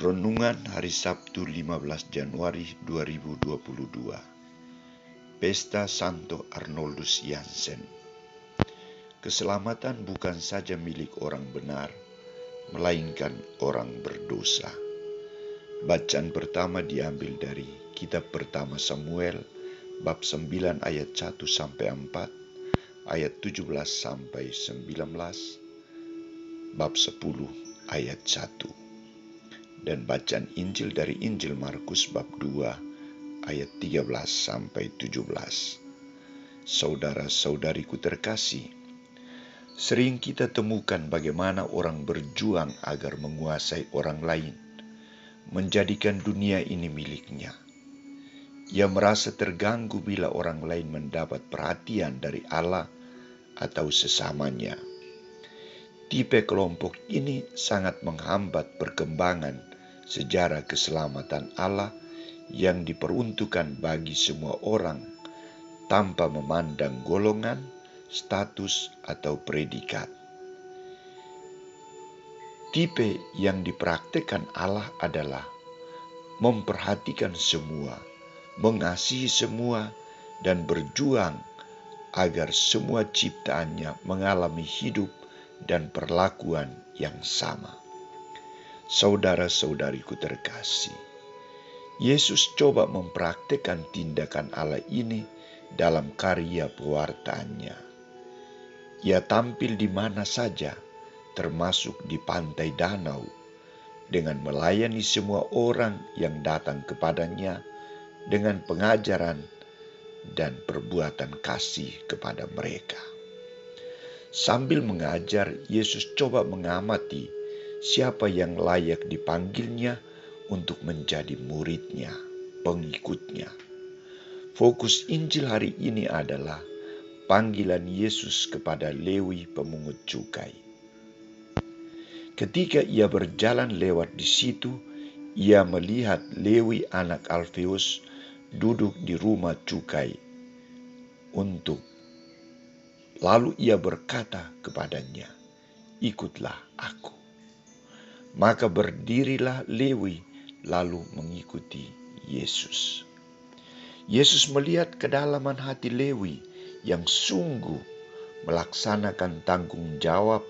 Renungan Hari Sabtu 15 Januari 2022. Pesta Santo Arnoldus Jansen. Keselamatan bukan saja milik orang benar, melainkan orang berdosa. Bacaan pertama diambil dari Kitab Pertama Samuel, bab 9 ayat 1 sampai 4, ayat 17 sampai 19, bab 10 ayat 1. Dan bacaan Injil dari Injil Markus bab 2 ayat 13 sampai 17. Saudara-saudariku terkasih, sering kita temukan bagaimana orang berjuang agar menguasai orang lain, menjadikan dunia ini miliknya. Ia merasa terganggu bila orang lain mendapat perhatian dari Allah atau sesamanya. Tipe kelompok ini sangat menghambat perkembangan sejarah keselamatan Allah yang diperuntukkan bagi semua orang tanpa memandang golongan, status, atau predikat. Tipe yang dipraktikkan Allah adalah memperhatikan semua, mengasihi semua, dan berjuang agar semua ciptaannya mengalami hidup dan perlakuan yang sama. Saudara-saudariku terkasih, Yesus coba mempraktikkan tindakan Allah ini dalam karya pewartaannya. Ia tampil di mana saja, termasuk di pantai danau, dengan melayani semua orang yang datang kepadanya dengan pengajaran dan perbuatan kasih kepada mereka. Sambil mengajar, Yesus coba mengamati siapa yang layak dipanggilnya untuk menjadi muridnya, pengikutnya. Fokus Injil hari ini adalah panggilan Yesus kepada Lewi pemungut cukai. Ketika ia berjalan lewat di situ, ia melihat Lewi anak Alfeus duduk di rumah cukai Lalu ia berkata kepadanya, "Ikutlah aku." Maka berdirilah Lewi lalu mengikuti Yesus. Yesus melihat kedalaman hati Lewi yang sungguh melaksanakan tanggung jawab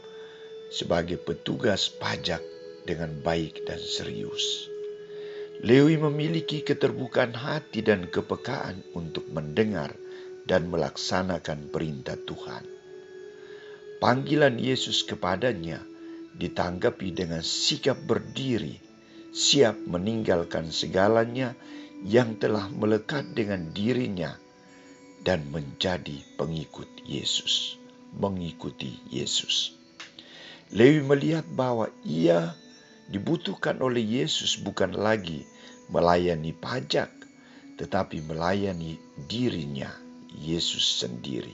sebagai petugas pajak dengan baik dan serius. Lewi memiliki keterbukaan hati dan kepekaan untuk mendengar dan melaksanakan perintah Tuhan. Panggilan Yesus kepadanya ditanggapi dengan sikap berdiri, siap meninggalkan segalanya yang telah melekat dengan dirinya dan menjadi pengikut Yesus, mengikuti Yesus. Lewi melihat bahwa ia dibutuhkan oleh Yesus bukan lagi melayani pajak, tetapi melayani dirinya, Yesus sendiri,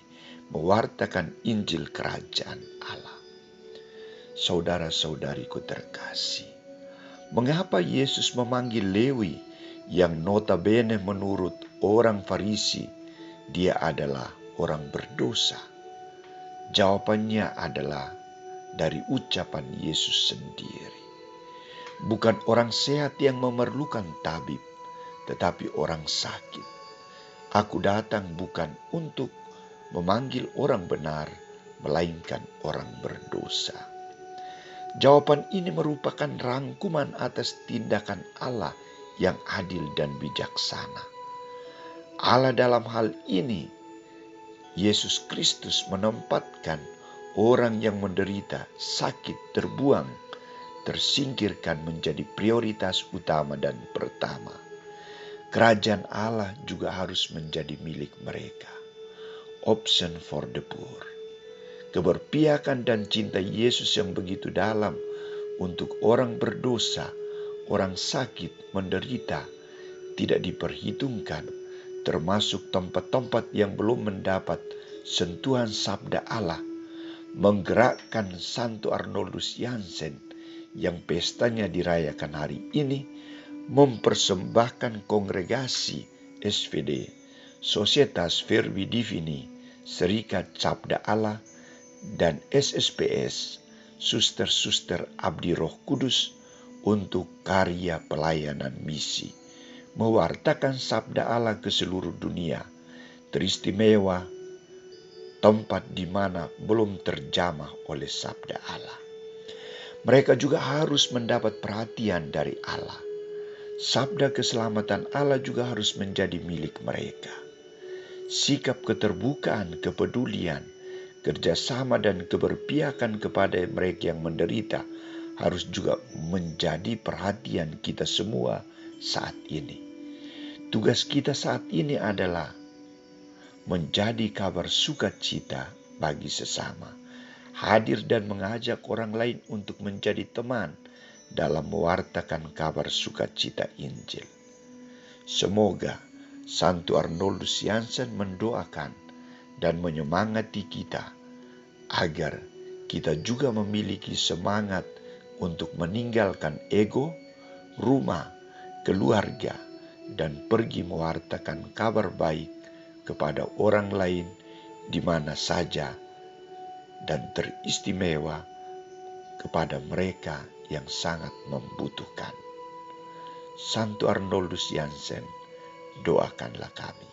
mewartakan Injil Kerajaan Allah. Saudara-saudariku terkasih, mengapa Yesus memanggil Lewi yang notabene menurut orang Farisi dia adalah orang berdosa? Jawabannya adalah dari ucapan Yesus sendiri. Bukan orang sehat yang memerlukan tabib, tetapi orang sakit. Aku datang bukan untuk memanggil orang benar, melainkan orang berdosa. Jawaban ini merupakan rangkuman atas tindakan Allah yang adil dan bijaksana. Allah dalam hal ini, Yesus Kristus menempatkan orang yang menderita, sakit, terbuang, tersingkirkan menjadi prioritas utama dan pertama. Kerajaan Allah juga harus menjadi milik mereka. Option for the poor. Keberpihakan dan cinta Yesus yang begitu dalam untuk orang berdosa, orang sakit, menderita, tidak diperhitungkan, termasuk tempat-tempat yang belum mendapat sentuhan sabda Allah, menggerakkan Santo Arnoldus Jansen yang pestanya dirayakan hari ini, mempersembahkan kongregasi SVD, Societas Verbi Divini, Serikat Sabda Allah, dan SSPS, Suster-Suster Abdi Roh Kudus, untuk karya pelayanan misi, mewartakan sabda Allah ke seluruh dunia, teristimewa tempat di mana belum terjamah oleh sabda Allah. Mereka juga harus mendapat perhatian dari Allah. Sabda keselamatan Allah juga harus menjadi milik mereka. Sikap keterbukaan, kepedulian, kerjasama dan keberpihakan kepada mereka yang menderita harus juga menjadi perhatian kita semua saat ini. Tugas kita saat ini adalah menjadi kabar sukacita bagi sesama, hadir dan mengajak orang lain untuk menjadi teman dalam mewartakan kabar sukacita Injil. Semoga Santo Arnoldus Jansen mendoakan dan menyemangati kita agar kita juga memiliki semangat untuk meninggalkan ego, rumah, keluarga, dan pergi mewartakan kabar baik kepada orang lain di mana saja, dan teristimewa kepada mereka yang sangat membutuhkan. Santo Arnoldus Jansen, doakanlah kami.